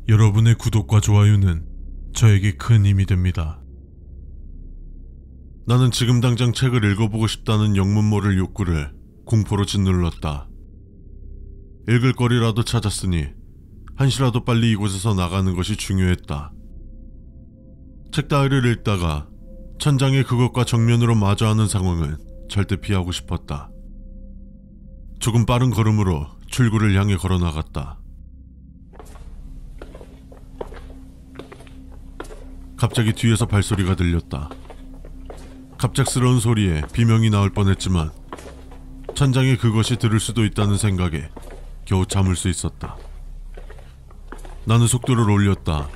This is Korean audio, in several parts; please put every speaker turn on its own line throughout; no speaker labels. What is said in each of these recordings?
여러분의 구독과 좋아요는 저에게 큰 힘이 됩니다. 나는 지금 당장 책을 읽어보고 싶다는 영문 모를 욕구를 공포로 짓눌렀다. 읽을 거리라도 찾았으니 한시라도 빨리 이곳에서 나가는 것이 중요했다. 책 따위를 읽다가 천장에 그것과 정면으로 마주하는 상황은 절대 피하고 싶었다. 조금 빠른 걸음으로 출구를 향해 걸어나갔다. 갑자기 뒤에서 발소리가 들렸다. 갑작스러운 소리에 비명이 나올 뻔했지만 천장에 그것이 들을 수도 있다는 생각에 겨우 참을 수 있었다. 나는 속도를 올렸다.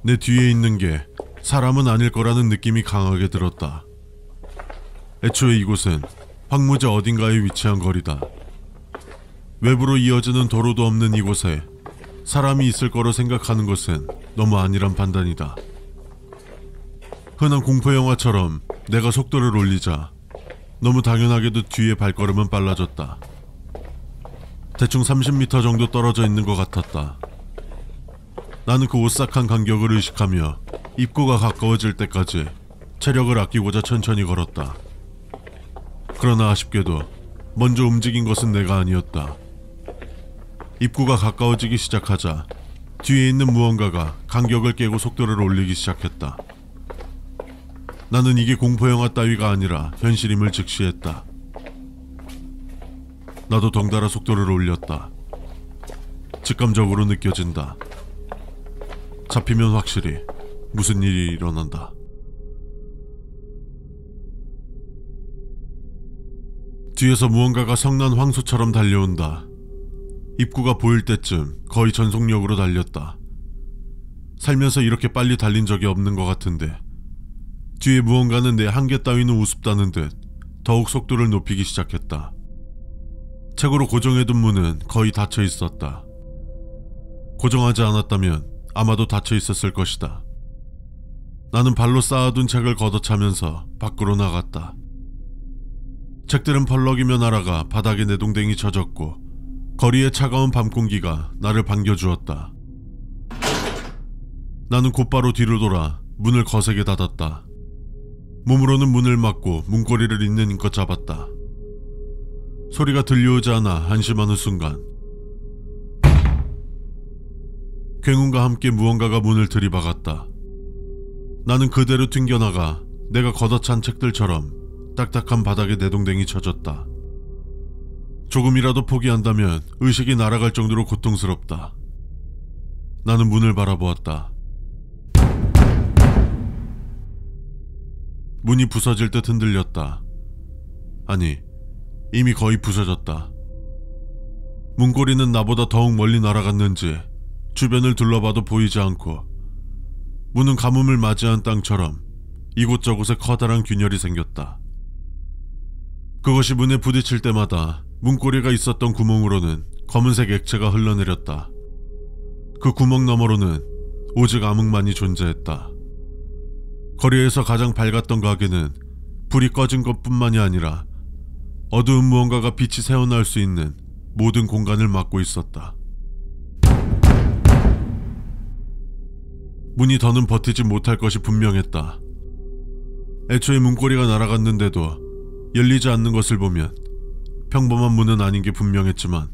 내 뒤에 있는 게 사람은 아닐 거라는 느낌이 강하게 들었다. 애초에 이곳은 황무지 어딘가에 위치한 거리다. 외부로 이어지는 도로도 없는 이곳에 사람이 있을 거로 생각하는 것은 너무 안일한 판단이다. 흔한 공포영화처럼 내가 속도를 올리자 너무 당연하게도 뒤에 발걸음은 빨라졌다. 대충 30m 정도 떨어져 있는 것 같았다. 나는 그 오싹한 간격을 의식하며 입구가 가까워질 때까지 체력을 아끼고자 천천히 걸었다. 그러나 아쉽게도 먼저 움직인 것은 내가 아니었다. 입구가 가까워지기 시작하자 뒤에 있는 무언가가 간격을 깨고 속도를 올리기 시작했다. 나는 이게 공포영화 따위가 아니라 현실임을 직시했다. 나도 덩달아 속도를 올렸다. 직감적으로 느껴진다. 잡히면 확실히 무슨 일이 일어난다. 뒤에서 무언가가 성난 황소처럼 달려온다. 입구가 보일 때쯤 거의 전속력으로 달렸다. 살면서 이렇게 빨리 달린 적이 없는 것 같은데 뒤에 무언가는 내 한계 따위는 우습다는 듯 더욱 속도를 높이기 시작했다. 책으로 고정해둔 문은 거의 닫혀 있었다. 고정하지 않았다면 아마도 닫혀 있었을 것이다. 나는 발로 쌓아둔 책을 걷어차면서 밖으로 나갔다. 책들은 펄럭이며 날아가 바닥에 내동댕이 쳐졌고 거리의 차가운 밤 공기가 나를 반겨주었다. 나는 곧바로 뒤로 돌아 문을 거세게 닫았다. 몸으로는 문을 막고 문고리를 있는 힘껏 잡았다. 소리가 들려오지 않아 한심하는 순간 굉음과 함께 무언가가 문을 들이박았다. 나는 그대로 튕겨나가 내가 걷어찬 책들처럼 딱딱한 바닥에 내동댕이 쳐졌다. 조금이라도 포기한다면 의식이 날아갈 정도로 고통스럽다. 나는 문을 바라보았다. 문이 부서질 듯 흔들렸다. 아니, 이미 거의 부서졌다. 문고리는 나보다 더욱 멀리 날아갔는지 주변을 둘러봐도 보이지 않고 문은 가뭄을 맞이한 땅처럼 이곳저곳에 커다란 균열이 생겼다. 그것이 문에 부딪힐 때마다 문고리가 있었던 구멍으로는 검은색 액체가 흘러내렸다. 그 구멍 너머로는 오직 암흑만이 존재했다. 거리에서 가장 밝았던 가게는 불이 꺼진 것뿐만이 아니라 어두운 무언가가 빛이 새어나올 수 있는 모든 공간을 막고 있었다. 문이 더는 버티지 못할 것이 분명했다. 애초에 문고리가 날아갔는데도 열리지 않는 것을 보면 평범한 문은 아닌 게 분명했지만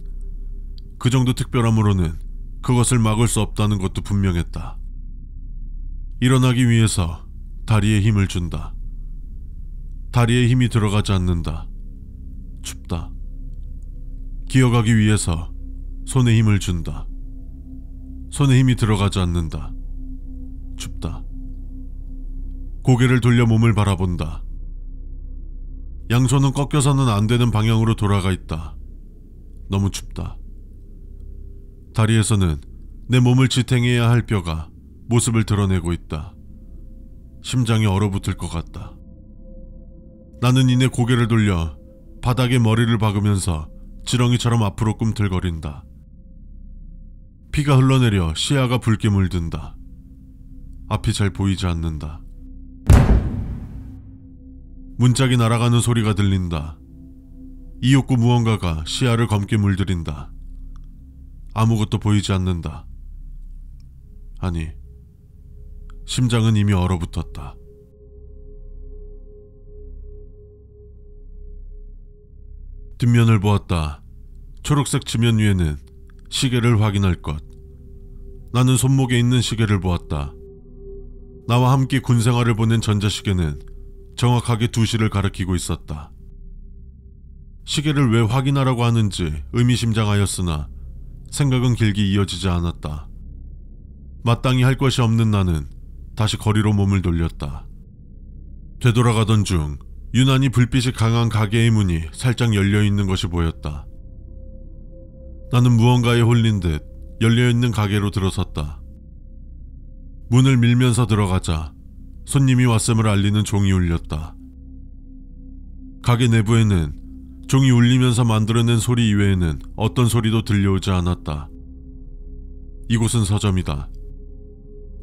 그 정도 특별함으로는 그것을 막을 수 없다는 것도 분명했다. 일어나기 위해서 다리에 힘을 준다. 다리에 힘이 들어가지 않는다. 춥다. 기어가기 위해서 손에 힘을 준다. 손에 힘이 들어가지 않는다. 춥다. 고개를 돌려 몸을 바라본다. 양손은 꺾여서는 안 되는 방향으로 돌아가 있다. 너무 춥다. 다리에서는 내 몸을 지탱해야 할 뼈가 모습을 드러내고 있다. 심장이 얼어붙을 것 같다. 나는 이내 고개를 돌려 바닥에 머리를 박으면서 지렁이처럼 앞으로 꿈틀거린다. 피가 흘러내려 시야가 붉게 물든다. 앞이 잘 보이지 않는다. 문짝이 날아가는 소리가 들린다. 이윽고 무언가가 시야를 검게 물들인다. 아무것도 보이지 않는다. 아니, 심장은 이미 얼어붙었다. 뒷면을 보았다. 초록색 지면 위에는 시계를 확인할 것. 나는 손목에 있는 시계를 보았다. 나와 함께 군 생활을 보낸 전자시계는 정확하게 2시를 가리키고 있었다. 시계를 왜 확인하라고 하는지 의미심장하였으나 생각은 길게 이어지지 않았다. 마땅히 할 것이 없는 나는 다시 거리로 몸을 돌렸다. 되돌아가던 중 유난히 불빛이 강한 가게의 문이 살짝 열려있는 것이 보였다. 나는 무언가에 홀린 듯 열려있는 가게로 들어섰다. 문을 밀면서 들어가자 손님이 왔음을 알리는 종이 울렸다. 가게 내부에는 종이 울리면서 만들어낸 소리 이외에는 어떤 소리도 들려오지 않았다. 이곳은 서점이다.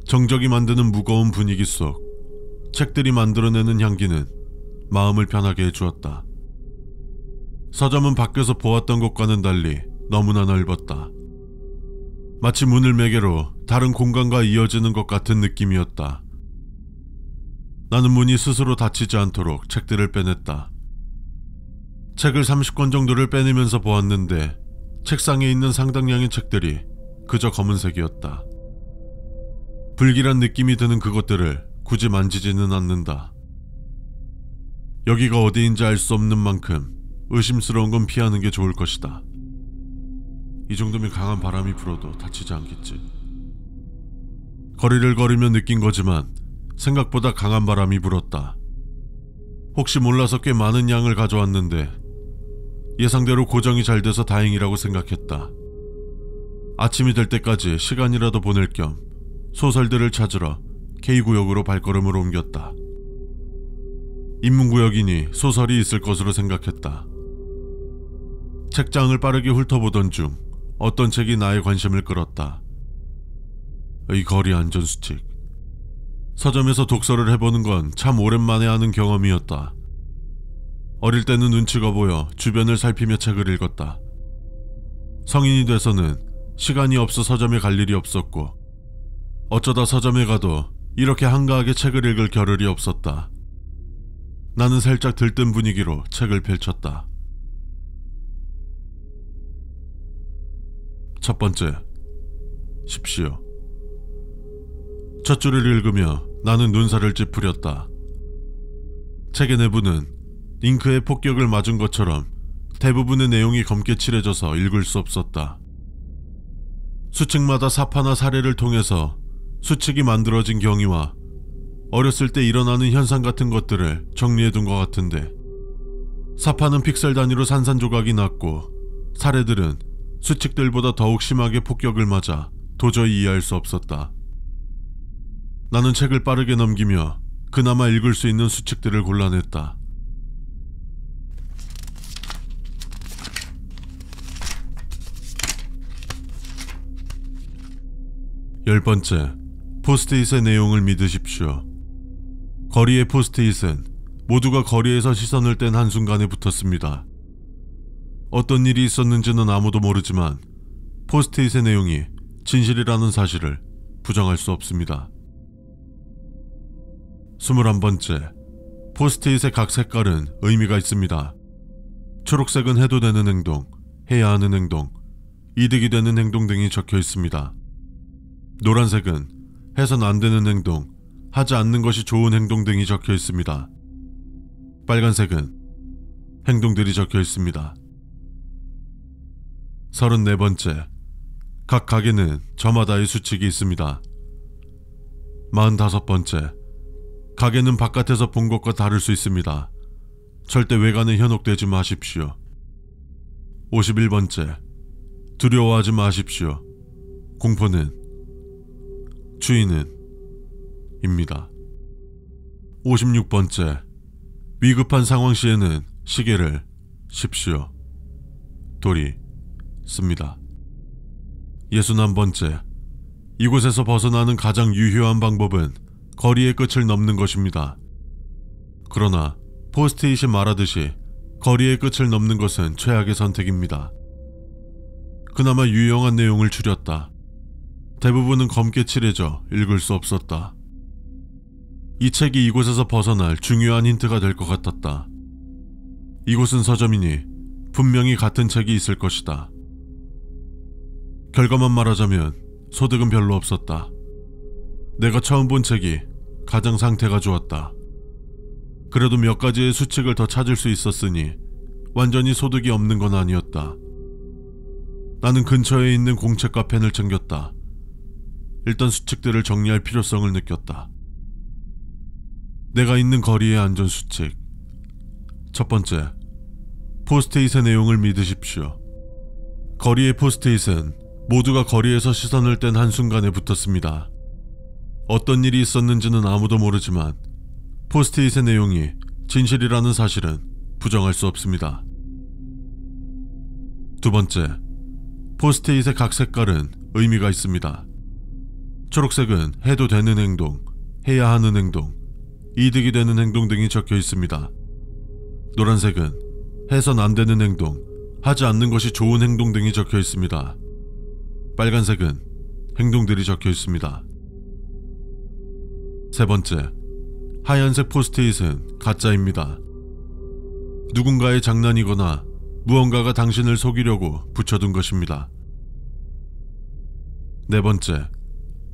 정적이 만드는 무거운 분위기 속 책들이 만들어내는 향기는 마음을 편하게 해주었다. 서점은 밖에서 보았던 것과는 달리 너무나 넓었다. 마치 문을 매개로 다른 공간과 이어지는 것 같은 느낌이었다. 나는 문이 스스로 닫히지 않도록 책들을 빼냈다. 책을 30권 정도를 빼내면서 보았는데 책상에 있는 상당량의 책들이 그저 검은색이었다. 불길한 느낌이 드는 그것들을 굳이 만지지는 않는다. 여기가 어디인지 알 수 없는 만큼 의심스러운 건 피하는 게 좋을 것이다. 이 정도면 강한 바람이 불어도 다치지 않겠지. 거리를 걸으며 느낀 거지만 생각보다 강한 바람이 불었다. 혹시 몰라서 꽤 많은 양을 가져왔는데 예상대로 고정이 잘 돼서 다행이라고 생각했다. 아침이 될 때까지 시간이라도 보낼 겸 소설들을 찾으러 K구역으로 발걸음을 옮겼다. 인문구역이니 소설이 있을 것으로 생각했다. 책장을 빠르게 훑어보던 중 어떤 책이 나의 관심을 끌었다. 이 거리 안전수칙. 서점에서 독서를 해보는 건 참 오랜만에 하는 경험이었다. 어릴 때는 눈치가 보여 주변을 살피며 책을 읽었다. 성인이 돼서는 시간이 없어 서점에 갈 일이 없었고 어쩌다 서점에 가도 이렇게 한가하게 책을 읽을 겨를이 없었다. 나는 살짝 들뜬 분위기로 책을 펼쳤다. 첫 번째, 십시오. 첫 줄을 읽으며 나는 눈살을 찌푸렸다. 책의 내부는 잉크에 폭격을 맞은 것처럼 대부분의 내용이 검게 칠해져서 읽을 수 없었다. 수칙마다 사파나 사례를 통해서 수칙이 만들어진 경위와 어렸을 때 일어나는 현상 같은 것들을 정리해둔 것 같은데 사파는 픽셀 단위로 산산조각이 났고 사례들은 수칙들보다 더욱 심하게 폭격을 맞아 도저히 이해할 수 없었다. 나는 책을 빠르게 넘기며 그나마 읽을 수 있는 수칙들을 골라냈다. 열 번째, 포스트잇의 내용을 믿으십시오. 거리의 포스트잇은 모두가 거리에서 시선을 뗀 한순간에 붙었습니다. 어떤 일이 있었는지는 아무도 모르지만 포스트잇의 내용이 진실이라는 사실을 부정할 수 없습니다. 21번째, 포스트잇의 각 색깔은 의미가 있습니다. 초록색은 해도 되는 행동, 해야 하는 행동, 이득이 되는 행동 등이 적혀 있습니다. 노란색은 해선 안 되는 행동, 하지 않는 것이 좋은 행동 등이 적혀 있습니다. 빨간색은 행동들이 적혀 있습니다. 34번째, 각 가게는 저마다의 수칙이 있습니다. 45번째, 가게는 바깥에서 본 것과 다를 수 있습니다. 절대 외관에 현혹되지 마십시오. 51번째, 두려워하지 마십시오. 공포는 주인은 입니다. 56번째, 위급한 상황 시에는 시계를 십시오. 돌이 씁니다. 61번째, 이곳에서 벗어나는 가장 유효한 방법은 거리의 끝을 넘는 것입니다. 그러나 포스트잇이 말하듯이 거리의 끝을 넘는 것은 최악의 선택입니다. 그나마 유용한 내용을 줄였다. 대부분은 검게 칠해져 읽을 수 없었다. 이 책이 이곳에서 벗어날 중요한 힌트가 될 것 같았다. 이곳은 서점이니 분명히 같은 책이 있을 것이다. 결과만 말하자면 소득은 별로 없었다. 내가 처음 본 책이 가장 상태가 좋았다. 그래도 몇 가지의 수칙을 더 찾을 수 있었으니 완전히 소득이 없는 건 아니었다. 나는 근처에 있는 공책과 펜을 챙겼다. 일단 수칙들을 정리할 필요성을 느꼈다. 내가 있는 거리의 안전 수칙. 첫 번째, 포스트잇의 내용을 믿으십시오. 거리의 포스트잇은 모두가 거리에서 시선을 뗀 한순간에 붙었습니다. 어떤 일이 있었는지는 아무도 모르지만 포스트잇의 내용이 진실이라는 사실은 부정할 수 없습니다. 두 번째, 포스트잇의 각 색깔은 의미가 있습니다. 초록색은 해도 되는 행동, 해야 하는 행동, 이득이 되는 행동 등이 적혀 있습니다. 노란색은 해선 안 되는 행동, 하지 않는 것이 좋은 행동 등이 적혀 있습니다. 빨간색은 행동들이 적혀 있습니다. 세 번째, 하얀색 포스트잇은 가짜입니다. 누군가의 장난이거나 무언가가 당신을 속이려고 붙여둔 것입니다. 네 번째,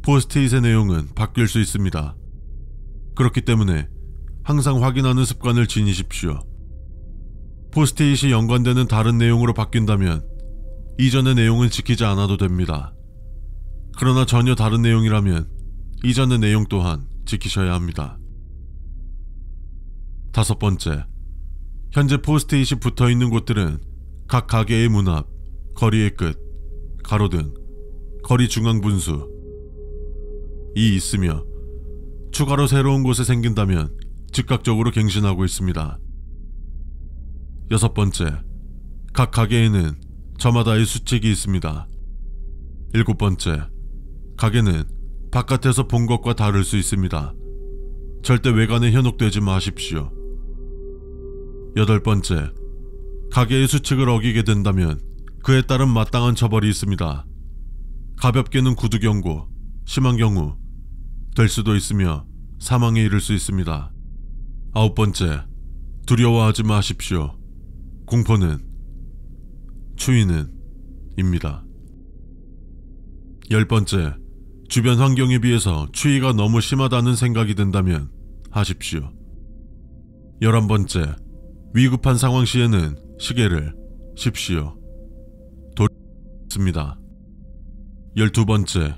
포스트잇의 내용은 바뀔 수 있습니다. 그렇기 때문에 항상 확인하는 습관을 지니십시오. 포스트잇이 연관되는 다른 내용으로 바뀐다면 이전의 내용은 지키지 않아도 됩니다. 그러나 전혀 다른 내용이라면 이전의 내용 또한 지키셔야 합니다. 다섯 번째, 현재 포스트잇이 붙어있는 곳들은 각 가게의 문 앞, 거리의 끝, 가로등, 거리 중앙 분수 이 있으며 추가로 새로운 곳에 생긴다면 즉각적으로 갱신하고 있습니다. 여섯 번째, 각 가게에는 저마다의 수칙이 있습니다. 일곱 번째, 가게는 바깥에서 본 것과 다를 수 있습니다. 절대 외관에 현혹되지 마십시오. 여덟 번째, 가게의 수칙을 어기게 된다면 그에 따른 마땅한 처벌이 있습니다. 가볍게는 구두 경고, 심한 경우 될 수도 있으며 사망에 이를 수 있습니다. 아홉 번째, 두려워하지 마십시오. 공포는, 추위는 입니다. 열 번째, 주변 환경에 비해서 추위가 너무 심하다는 생각이 든다면 하십시오. 11번째, 위급한 상황 시에는 시계를 십시오. 도리습니다. 12번째,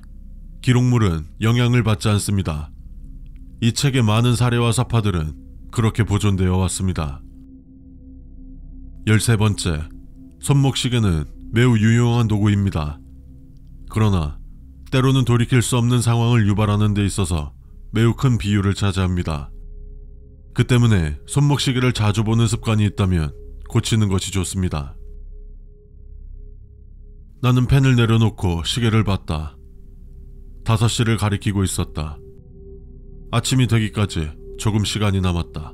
기록물은 영향을 받지 않습니다. 이 책의 많은 사례와 사파들은 그렇게 보존되어 왔습니다. 13번째, 손목시계는 매우 유용한 도구입니다. 그러나 때로는 돌이킬 수 없는 상황을 유발하는 데 있어서 매우 큰 비율을 차지합니다. 그 때문에 손목시계를 자주 보는 습관이 있다면 고치는 것이 좋습니다. 나는 펜을 내려놓고 시계를 봤다. 5시를 가리키고 있었다. 아침이 되기까지 조금 시간이 남았다.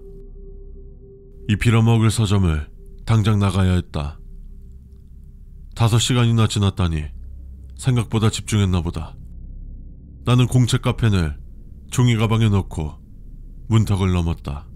이 빌어먹을 서점을 당장 나가야 했다. 5시간이나 지났다니 생각보다 집중했나 보다. 나는 공책과 펜을 종이 가방에 넣고 문턱을 넘었다.